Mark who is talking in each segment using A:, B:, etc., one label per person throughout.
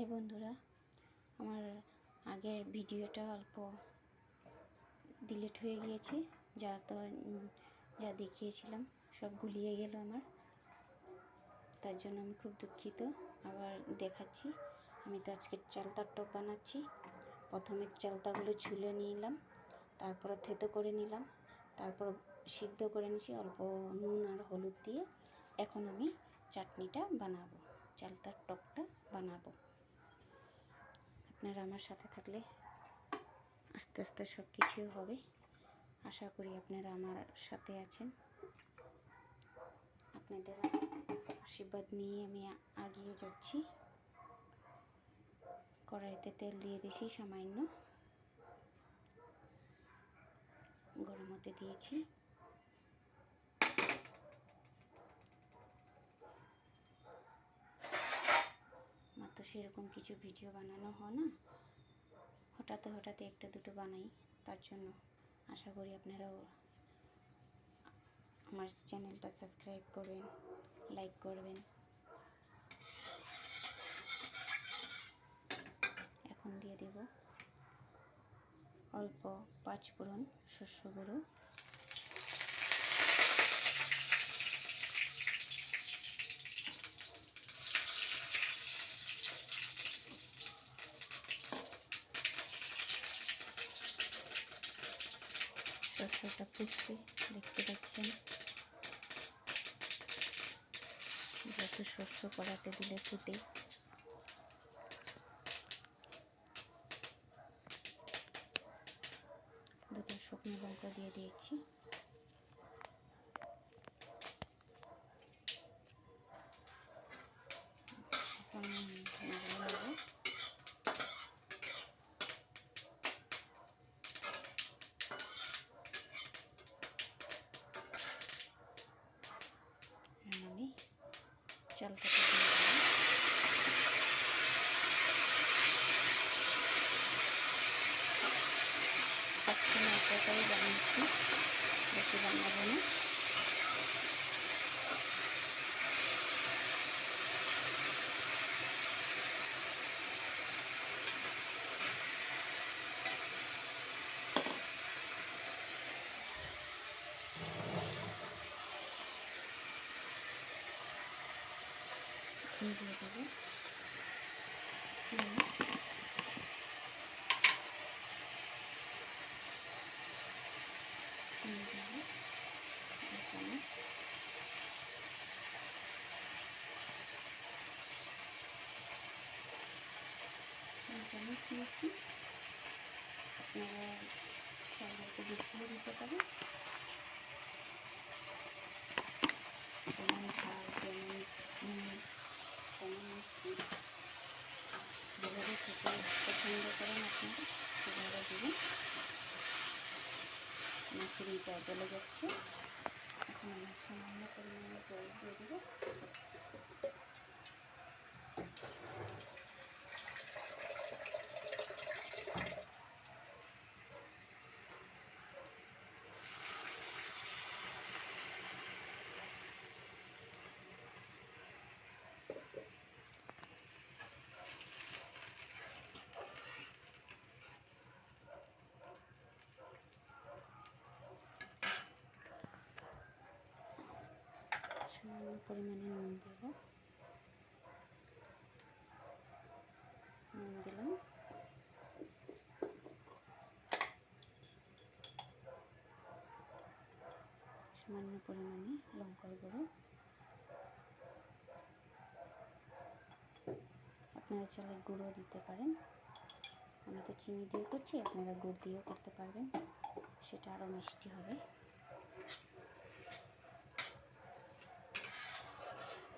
A: High বন্ধুরা, আমার আগের ভিডিওটা অল্প ডিলিট হয়ে গিয়েছে। যা দেখিয়েছিলাম সব গুলিয়ে গেল আমার, তার জন্য আমি খুব দুঃখিত। আবার দেখাচ্ছি। আমি তো আজকে চালতার টক বানাচ্ছি। প্রথমে চালতাগুলো ছুলে নিলাম, তারপর থেতো করে নিলাম, তারপর সিদ্ধ করে নিয়েছি অল্প নুন আর হলুদ দিয়ে। এখন আমি চাটনিটা বানাবো, চালতার টকটা বানাবো। আপনারা আমার সাথে থাকলে আস্তে আস্তে সব কিছুই হবে। আশা করি আপনারা আমার সাথে আছেন। আপনাদের আশীর্বাদ নিয়ে আমি এগিয়ে যাচ্ছি। কড়াইতে তেল দিয়ে দিয়েছি সামান্য, গরম হতে দিয়েছি। আমার তো সেরকম কিছু ভিডিও বানানো হয় না, হঠাৎ একটা দুটো বানাই। তার জন্য আশা করি আপনারাও আমার চ্যানেলটা সাবস্ক্রাইব করবেন, লাইক করবেন। এখন দিয়ে দেব অল্প 5 ফোড়ন শস্য গুঁড়ো, শস্যটা ফুটছে দেখতে পাচ্ছেন। যত শস্য কড়াতে দিলে ফুটে। দুটো শুকনো লঙ্কা দিয়ে দিয়েছি। আমি চালটা তরকারি বানিয়েছি, বেশি বানাবো না। দিয়ে দেবো চামচ দিয়েছি। আপনারা চালটা বেশিও দিতে পারেন, যেমন ঝাল, যেমন তেমন মিষ্টি যেভাবে খেতে পছন্দ করেন আপনারা সেভাবে দেবেন। আমার খিরিটা গলে যাচ্ছে। এখন আমি সামান্য পরিমাণে জল দিয়ে দেবো। সামান্য পরিমাণে নুন দেব, নুন দিলাম। সামান্য পরিমাণে লঙ্কার গুঁড়ো। আপনারা চাইলে গুঁড়ো দিতে পারেন। আমি তো চিনি দিয়ে করছি, আপনারা গুড় দিয়েও করতে পারবেন, সেটা আরও মিষ্টি হবে।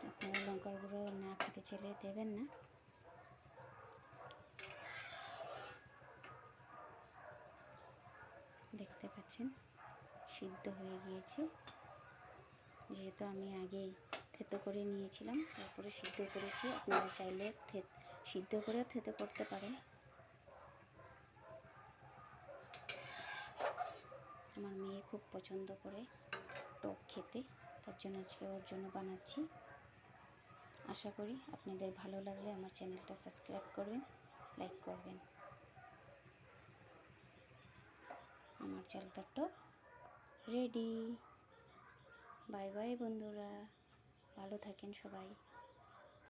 A: আপনারা লঙ্কার গুঁড়ো না খেতে চাইলে দেবেন না। দেখতে পাচ্ছেন সিদ্ধ হয়ে গিয়েছে, যেহেতু আমি আগেই থেতো করে নিয়েছিলাম, তারপরে সিদ্ধ করেছি। আপনারা চাইলে সিদ্ধ করে থেতো করতে পারেন। আমার মেয়ে খুব পছন্দ করে টক খেতে, তার জন্য আজকে ওর জন্য বানাচ্ছি। আশা করি আপনাদের ভালো লাগলে আমার চ্যানেলটা সাবস্ক্রাইব করবেন, লাইক করবেন। আমার চাল তরটা রেডি। বাই বাই বন্ধুরা, ভালো থাকেন সবাই।